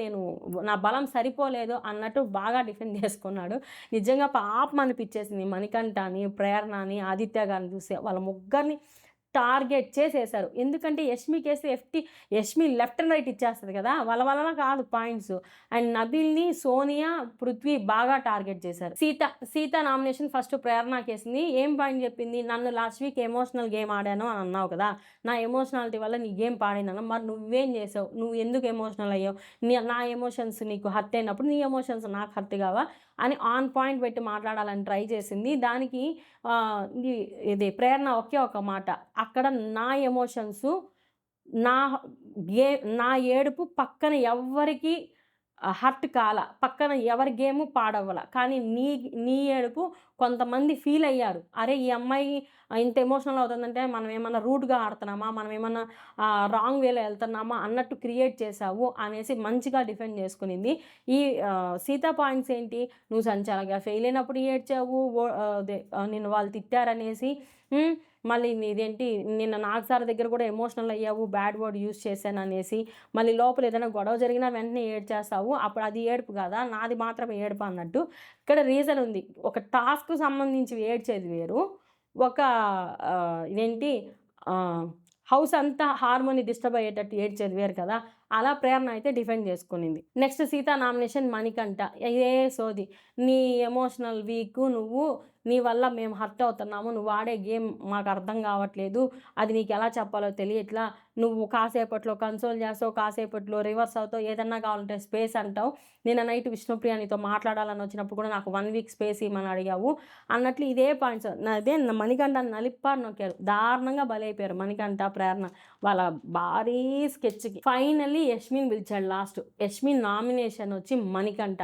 నా బలం సరిపోలేదు అన్నట్టు బాగా డిఫెండ్ చేసుకున్నాడు. నిజంగా పాపం అనిపిచ్చేసింది మణికంఠని, ప్రేరణని, ఆదిత్య గారిని చూస్తే. వాళ్ళ ముగ్గురిని టార్గెట్ చేసేశారు. ఎందుకంటే యష్మి లెఫ్ట్ అండ్ రైట్ ఇచ్చేస్తది కదా! వాళ్ళ వలన కాదు పాయింట్స్. అండ్ నబీల్‌ని, సోనియా, పృథ్వీ బాగా టార్గెట్ చేశారు. సీత నామినేషన్ ఫస్ట్ ప్రేరణకేసింది. ఏం పాయింట్ చెప్పింది? నన్ను లాస్ట్ వీక్ ఎమోషనల్ గేమ్ ఆడాను అని అన్నావు కదా! నా ఎమోషనాలిటీ వల్ల నీ గేమ్ పాడైందన్నావు. మరి నువ్వేం చేసావు? నువ్వు ఎందుకు ఎమోషనల్ అయ్యావు? నా ఎమోషన్స్ నీకు హర్ట్ అయినప్పుడు నీ ఎమోషన్స్ నాకు హర్ట్ కావా? అని ఆన్ పాయింట్ పెట్టి మాట్లాడాలని ట్రై చేసింది. దానికి ఇది ప్రేరణ ఒకే ఒక మాట. అక్కడ నా ఎమోషన్సు, నా నా ఏడుపు పక్కన ఎవ్వరికీ హర్ట్ కాల. పక్కన ఎవరి గేము పాడవ్వల. కానీ నీ ఏడుపు కొంతమంది ఫీల్ అయ్యారు. అరే! ఈ అమ్మాయి ఇంత ఎమోషనల్ అవుతుందంటే మనం ఏమన్నా రూడ్‌గా ఆడుతున్నామా? మనం ఏమన్నా రాంగ్ వేలో ఎళ్తున్నామా? అన్నట్టు క్రియేట్ చేశావు అనేసి మంచిగా డిఫెండ్ చేసుకునింది. ఈ సీత పాయింట్స్ ఏంటి? నువ్వు సంచాలకుగా ఫెయిల్ అయినప్పుడు ఏడ్చావు. నిన్ను వాళ్ళు తిట్టారనేసి. మళ్ళీ ఇదేంటి నిన్న నాగ్ సార్ దగ్గర కూడా ఎమోషనల్ అయ్యావు. బ్యాడ్ వర్డ్ యూజ్ చేశాననేసి. మళ్ళీ లోపల ఏదైనా గొడవ జరిగినా వెంటనే ఏడ్చేస్తావు. అప్పుడు అది ఏడుపు కాదా? నాది మాత్రమే ఏడుపు అన్నట్టు. ఇక్కడ రీజన్ ఉంది. ఒక టాస్క్‌కి సంబంధించి ఏడ్చేది వేరు. ఒక ఇదేంటి హౌస్ అంతా హార్మోని డిస్టర్బ్ అయ్యేటట్టు ఏడ్చేది వేరు కదా! అలా ప్రేరణ అయితే డిఫెండ్ చేసుకునింది. Next Seetha nomination Manikanta. ఇదే సోది. నీ ఎమోషనల్ వీకు నువ్వు. నీ వల్ల మేము హర్ట్ అవుతున్నాము. నువ్వు ఆడే గేమ్ మాకు అర్థం కావట్లేదు. అది నీకు ఎలా చెప్పాలో తెలియట్లా. నువ్వు కాసేపట్లో కన్సోల్ చేస్తావు. కాసేపట్లో రివర్స్ అవుతావు. ఏదన్నా కావాలంటే స్పేస్ అంటావు. నిన్న నైట్ విష్ణుప్రియ నీతో మాట్లాడాలని వచ్చినప్పుడు కూడా నాకు 1 వీక్ స్పేస్ ఇమ్మని అడిగావు అన్నట్లు ఇదే పాయింట్స్. మణికంఠని నలిప్పారు నొక్కారు. దారుణంగా బలైపోయారు మణికంఠ, ప్రేరణ వాళ్ళ భారీ స్కెచ్‌కి. ఫైనల్లీ యష్మిని పిలిచాడు లాస్ట్. యష్మి నామినేషన్ వచ్చి మణికంఠ.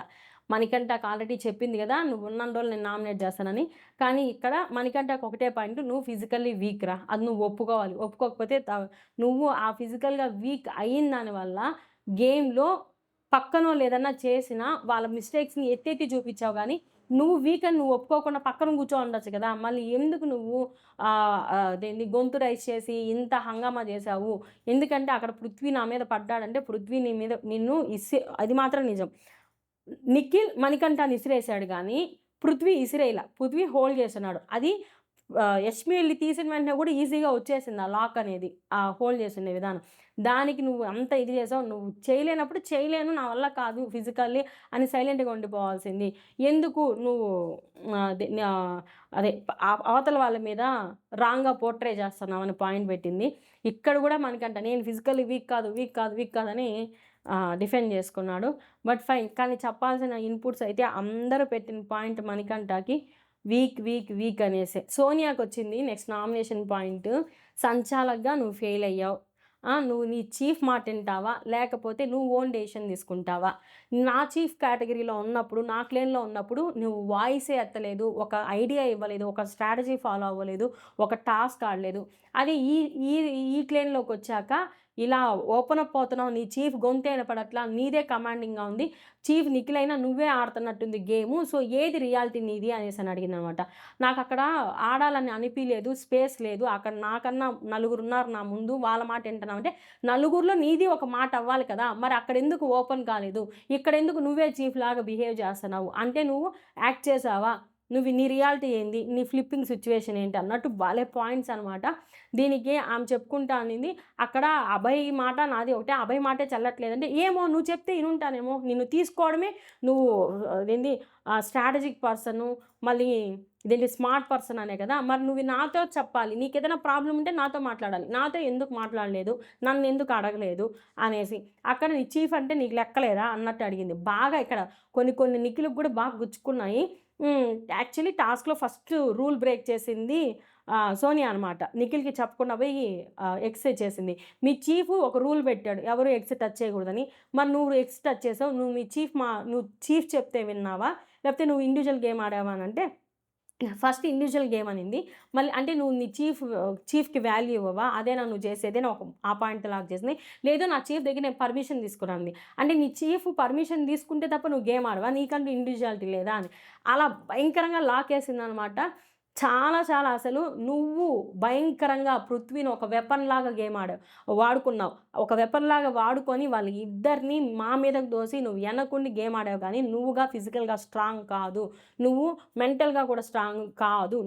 మణికంఠకి ఆల్రెడీ చెప్పింది కదా! నువ్వు ఉన్నన్ని రోజులు నేను నామినేట్ చేస్తానని. కానీ ఇక్కడ మణికంఠకి ఒకటే పాయింట్. నువ్వు ఫిజికల్లీ వీక్ రా. అది నువ్వు ఒప్పుకోవాలి. ఒప్పుకోకపోతే నువ్వు ఆ ఫిజికల్‌గా వీక్ అయిన దానివల్ల గేమ్‌లో పక్కనోళ్ళు ఏదన్నా చేసినా వాళ్ళ మిస్టేక్స్‌ని ఎత్తెత్తి చూపించావు గానీ, నువ్వు వీక్ అని నువ్వు ఒప్పుకోకుండా పక్కన కూర్చొని ఉండొచ్చు కదా! మళ్ళీ ఎందుకు నువ్వు అదేంది గొంతు రైజ్ చేసి ఇంత హంగామా చేశావు? ఎందుకంటే అక్కడ పృథ్వీ నా మీద పడ్డాడంటే పృథ్వీ నీ మీద అది మాత్రం నిజం. నిఖిల్ మణికంఠని ఇసిరేసాడు గానీ, పృథ్వీ ఇసిరేయల. పృథ్వీ హోల్డ్ చేస్తున్నాడు. అది యష్మి ఎళ్లి తీసిన వెంటనే కూడా ఈజీగా వచ్చేసింది ఆ లాక్ అనేది. ఆ హోల్డ్ చేసుండే విధానం. దానికి నువ్వు అంత ఇది చేసావు. నువ్వు చేయలేనప్పుడు చేయలేను, నా వల్ల కాదు ఫిజికల్లీ అని సైలెంట్‌గా ఉండిపోవాల్సింది. ఎందుకు నువ్వు అదే అవతల వాళ్ళ మీద రాంగ్‌గా పోర్ట్రే చేస్తున్నావని పాయింట్ పెట్టింది. ఇక్కడ కూడా మనకంట నేను ఫిజికల్లీ వీక్ కాదు, వీక్ కాదు, వీక్ కాదని డిఫెండ్ చేసుకున్నాడు. But fine. కానీ చెప్పాల్సిన ఇన్‌పుట్స్ అయితే అందరూ పెట్టిన పాయింట్ మణికంఠకి వీక్, వీక్, వీక్ అనేసే. సోనియాకొచ్చింది నెక్స్ట్ నామినేషన్ పాయింట్. సంచాలక్‌గా నువ్వు ఫెయిల్ అయ్యావు. నువ్వు నీ చీఫ్ మాట వింటావా? లేకపోతే నువ్వు ఓన్ డెసిషన్ తీసుకుంటావా? నా చీఫ్ కేటగిరీలో ఉన్నప్పుడు, నా క్లేన్‌లో ఉన్నప్పుడు నువ్వు వాయిసే ఎత్తలేదు. ఒక ఐడియా ఇవ్వలేదు. ఒక స్ట్రాటజీ ఫాలో అవ్వలేదు. ఒక టాస్క్ ఆడలేదు. అదే ఈ ఈ ఈ క్లేన్‌లోకొచ్చాక ఇలా ఓపెన్ అప్ అవుతున్నావు. నీ చీఫ్ గొంతే వినపడట్లా. నీదే కమాండింగ్‌గా ఉంది. చీఫ్ నిఖిల్ అయినా నువ్వే ఆడుతున్నట్టుంది గేము. సో, ఏది రియాలిటీ నీది అనేసని అడిగిందనమాట. నాకక్కడ ఆడాలని అనిపియలేదు. స్పేస్ లేదు. అక్కడ నాకన్నా నలుగురున్నారు నా ముందు. వాళ్ళ మాట వింటున్నావంటే, నలుగురిలో నీది ఒక మాట అవ్వాలి కదా! మరి అక్కడెందుకు ఓపెన్ కాలేదు? ఇక్కడెందుకు నువ్వే చీఫ్‌లాగా బిహేవ్ చేస్తన్నావు? అంటే నువ్వు యాక్ట్ చేసావా? నీ రియాలిటీ ఏంది? నీ ఫ్లిప్పింగ్ సిట్యుయేషన్ ఏంటి? అన్నట్టు భలే పాయింట్స్ అనమాట. దీనికి ఆమె చెప్పుకుంటా అనింది. అక్కడ అభయ్ మాట నాది ఒకటే. అభయ్ మాటే చెల్లట్లేదంటే, ఏమో నువ్వు చెప్తే ఇనుంటానేమో. నిన్ను తీసుకోవడమే నువ్వు అదేంది స్ట్రాటజిక్ పర్సను, మళ్ళీ ఇదేంటి స్మార్ట్ పర్సన్ అనే కదా! మరి నువ్వు నాతో చెప్పాలి. నీకేదైనా ప్రాబ్లమ్ ఉంటే నాతో మాట్లాడాలి. నాతో ఎందుకు మాట్లాడలేదు? నన్నెందుకు అడగలేదు? అనేసి. అక్కడ నీ చీఫ్ అంటే నీకు లెక్కలేదా? అన్నట్టు అడిగింది. బాగా ఇక్కడ కొన్ని కొన్ని నిఖిల్‌కి కూడా బాగా గుచ్చుకున్నాయి. యాక్చువల్లీ టాస్క్‌లో ఫస్ట్ రూల్ బ్రేక్ చేసింది సోనియా అనమాట. నిఖిల్‌కి చెప్పకుండా పోయి ఎక్స్ చేసింది. మీ చీఫ్ ఒక రూల్ పెట్టాడు. ఎవరు ఎక్స్ టచ్ చేయకూడదని. మరి నువ్వు ఎక్స్ టచ్ చేసావు. నువ్వు చీఫ్ చెప్తే విన్నావా? లేకపోతే నువ్వు ఇండివిడ్యువల్ గేమ్ ఆడావా అనంటే, ఫస్ట్ ఇండివిడ్యువల్ గేమ్ అనింది. మళ్ళీ అంటే నువ్వు నీ చీఫ్‌కి వాల్యూ ఇవ్వవా? అదేనా నువ్వు చేసేది అని ఆ పాయింట్ లాక్ చేసింది. లేదు నా చీఫ్ దగ్గర నేను పర్మిషన్ తీసుకున్నా అంది. అంటే నీ చీఫ్ పర్మిషన్ తీసుకుంటే తప్ప నువ్వు గేమ్ ఆడవా? నీకంటూ ఇండివిడ్యువాలిటీ లేదా అని. అలా భయంకరంగా లాకేసిందనమాట. చాలా చాలా అసలు నువ్వు భయంకరంగా పృథ్వీని ఒక వెపన్‌లాగా గేమ్ ఆడావు. వాడుకున్నావు. ఒక వెపన్‌లాగా వాడుకొని వాళ్ళ ఇద్దరిని మా మీదకు దోసి నువ్వు ఎనకుండి గేమ్ ఆడావు గానీ, నువ్వుగా ఫిజికల్‌గా స్ట్రాంగ్ కాదు. నువ్వు మెంటల్‌గా కూడా స్ట్రాంగ్ కాదు.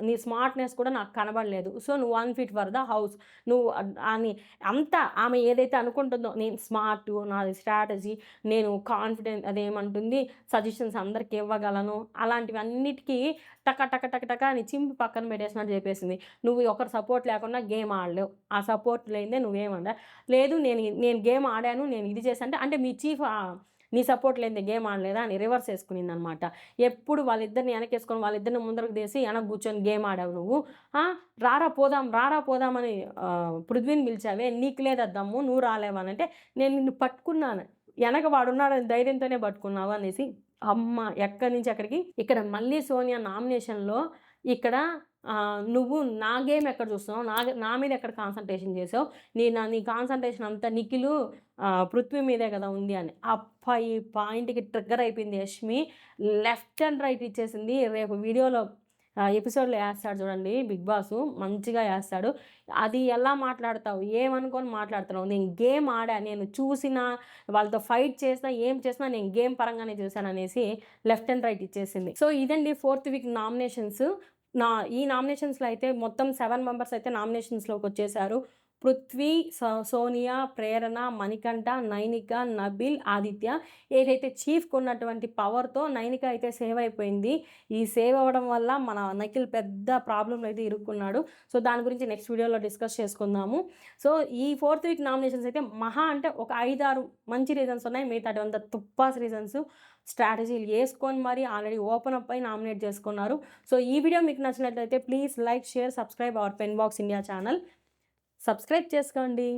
నీ స్మార్ట్‌నెస్ కూడా నాకు కనబడలేదు. సో, నువ్వు అన్‌ఫిట్ ఫర్ ద హౌస్. నువ్వు అని అంతా ఆమె ఏదైతే అనుకుంటుందో నేను స్మార్టు, నాది స్ట్రాటజీ, నేను కాన్ఫిడెంట్ అదేమంటుంది సజెషన్స్ అందరికి ఇవ్వగలను. అలాంటివన్నిటికి టక టక టక టక అని చింపి పక్కన పెట్టేసినట్టు చెప్పేసింది. నువ్వు ఒకరి సపోర్ట్ లేకుండా గేమ్ ఆడలేవు. ఆ సపోర్ట్ లేనిదే నువ్వేమనలే. లేదు నేను గేమ్ ఆడాను. నేను ఇది చేశాను అంటే మీ చీఫ్ నీ సపోర్ట్ లేనిదే గేమ్ ఆడలేదా అని రివర్స్ ఏసుకునిందనమాట. ఎప్పుడు వాళ్ళిద్దరిని వెనకేసుకొని వాళ్ళిద్దరిని ముందరకు తీసి వెనక కూర్చొని గేమ్ ఆడావు నువ్వు. రారా పోదాం, రారా పోదాం అని పృథ్వీని పిలిచావే నీకు లేదా దమ్ము నువ్వు రాలేవనంటే, నేను నిన్ను పట్టుకున్నాను. వెనక వాడున్నాడని ధైర్యంతోనే పట్టుకున్నావు అనేసి అమ్మ! ఎక్కడి నుంచి ఎక్కడికి. ఇక్కడ మళ్ళీ సోనియా నామినేషన్‌లో ఇక్కడ నువ్వు నా గేమ్ ఎక్కడ చూస్తున్నావు? నా మీద ఎక్కడ కాన్సంట్రేషన్ చేసావు? నీ కాన్సంట్రేషన్ అంతా నిఖిలు పృథ్వీ మీదే కదా ఉంది అని. అబ్బా! ఈ పాయింట్‌కి ట్రిగ్గర్ అయిపోయింది యష్మి. లెఫ్ట్ అండ్ రైట్ ఇచ్చేసింది. రేపు వీడియోలో ఎపిసోడ్‌లో ఏస్తాడు చూడండి బిగ్ బాసు మంచిగా ఏస్తాడు. అది ఎలా మాట్లాడతావు? ఏమనుకోని మాట్లాడుతున్నావు? నేను గేమ్ ఆడా. నేను చూసినా, వాళ్ళతో ఫైట్ చేసినా, ఏం చేసినా నేను గేమ్ పరంగానే చూసాననేసి లెఫ్ట్ అండ్ రైట్ ఇచ్చేసింది. సో, ఇదండి 4th వీక్ నామినేషన్స్. ఈ నామినేషన్స్‌లో అయితే మొత్తం 7 మెంబర్స్ అయితే నామినేషన్స్‌లోకొచ్చేసారు. పృథ్వీ, సోనియా, ప్రేరణ, మణికంఠ, నైనిక, నబిల్, ఆదిత్య. ఏదైతే చీఫ్‌కున్నటువంటి పవర్‌తో నైనిక అయితే సేవ్ అయిపోయింది. ఈ సేవ్ అవ్వడం వల్ల మన నిఖిల్ పెద్ద ప్రాబ్లమ్‌లో అయితే ఇరుక్కున్నాడు. సో, దాని గురించి నెక్స్ట్ వీడియోలో డిస్కస్ చేసుకుందాము. సో, ఈ 4th వీక్ నామినేషన్స్ అయితే మహా అంటే ఒక 5, 6 మంచి రీజన్స్ ఉన్నాయి. మిగతాటివంతా తుప్పాస్ రీజన్స్. స్ట్రాటజీలు యేసుకొని మరి ఆల్రెడీ ఓపెన్ అప్ అయి నామినేట్ చేసుకున్నారు. సో, ఈ వీడియో మీకు నచ్చినట్లయితే please like, share, subscribe our pen box India channel. Subscribe చేసుకోండి.